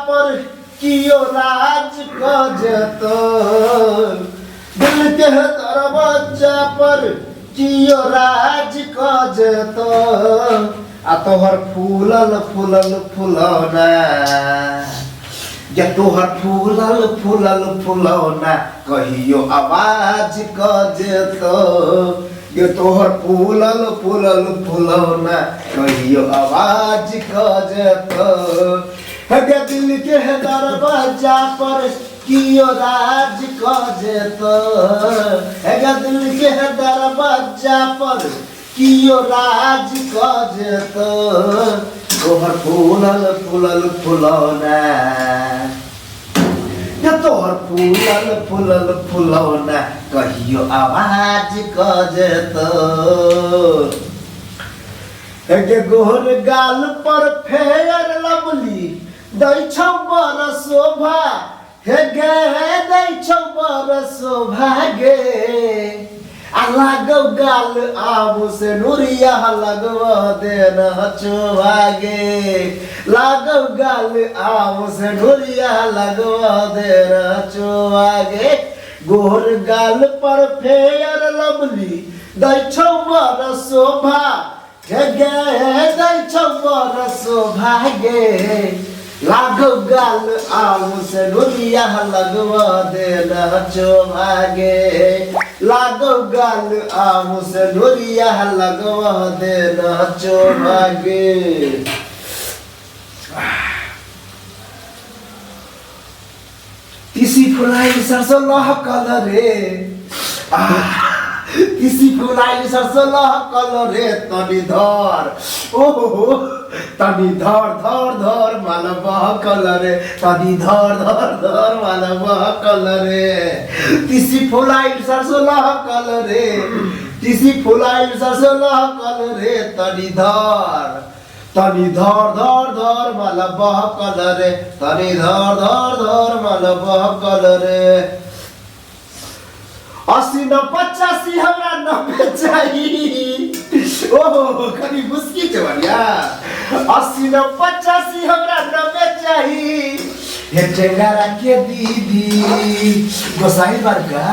पर कियो राज कजतो दिल के दरवाजा पर कियो राज कजतो आ तोहर फूलल फूलल फुलौना या तोहर फूलल फूलल फुलौना कहियो आवाज कजतो ये तोहर फूलल फूलल फुलौना कहियो आवाज कजतो हगे दिल के दरवाजा पर कियो राज कजतो हगे दिल के दरवाजा पर कियो राज कजतो तोहर फूलल फूलल फुलौना या तोहर फूलल फूलल फुलौना कहियो आवाज कजतो एके गोर गाल पर फेयर लवली दै छौ बर शोभा हे गे दै छौ बर शोभा गे आ लागौ गाल आबू से नुरिया लगवा देन चोभा गे लागौ गाल आबू से नुरिया लगवा देन चोभा गे गोर गाल पर फेयर लवली दै छौ बर शोभा हे गे दै छौ बर शोभा गे लागौ गाल आबू से नुरिया लगवा देन चोभा गे लागौ गाल आबू से नुरिया लगवा देन चोभा गे तिसी फुलाई सरसो लहकल रे तिसी फुलाई सरसो लहकल रे तनी धर ओहो तनी धर धर धर माल बहकल रे तनी धर धर धर माल बहकल रे तिसी फुलाई सरसो लहकल रे तिसी फुलाई सरसो लहकल रे तनी धर धर धर माल बहकल रे तनी धर धर धर माल बहकल रे 80 न 85 हमरा 90 चाहिए ओहो कनी मुस्की जवानिया 80 न 85 हमरा 90 चाहिए हे टेंगारा के दीदी गोसाई बरका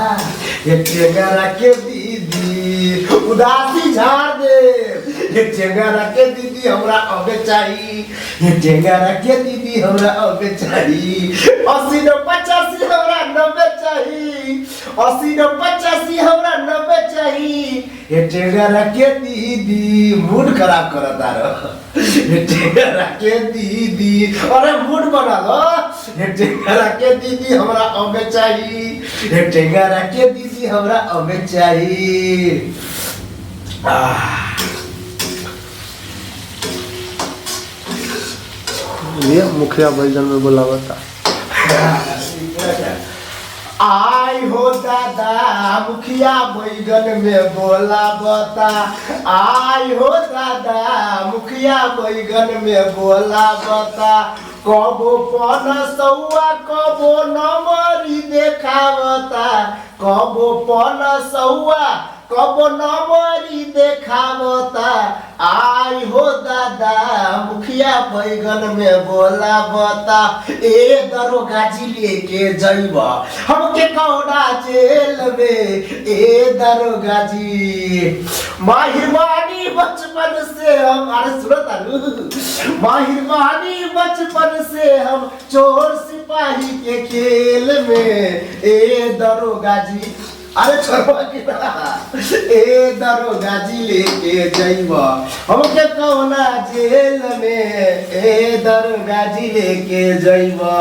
हे टेंगारा के दीदी उदासी झाड़ दे हे टेंगारा के दीदी हमरा अबे चाहिए हे टेंगारा के दीदी हमरा अबे चाहिए 80 न 85 हमरा 90 चाहिए 80 न 85 हमरा 90 चाहिए हे टेंगारा के दीदी मूड खराब करता रहो हे टेंगारा के दीदी अरे मूड बना लो हे टेंगारा के दीदी हमरा अबे चाहिए हे टेंगारा के दीदी हमरा अबे चाहिए ये मुखिया बैगन में बोलावता आई हो दादा मुखिया बैगन में बोलावता आई हो दादा मुखिया बैगन में बोलावता कबो पनसौआ कबो नमरी देखावता कबो पनसौआ कबो नमरी देखावता आई हो दादा मुखिया बैगन में बोलावता ए दरोगा जी लेके जइबा हमके कौना जेल में ए दरोगा जी माहिरबानी बचपन से हम अरे सुनो तारू माहिरबानी बचपन से हम चोर सिपाही के खेल में ए दरोगा जी अरे छोड़वा के ए दरोगा जी लेके जइबा हमके कौना जेल में ए दरोगा जी लेके जइबा।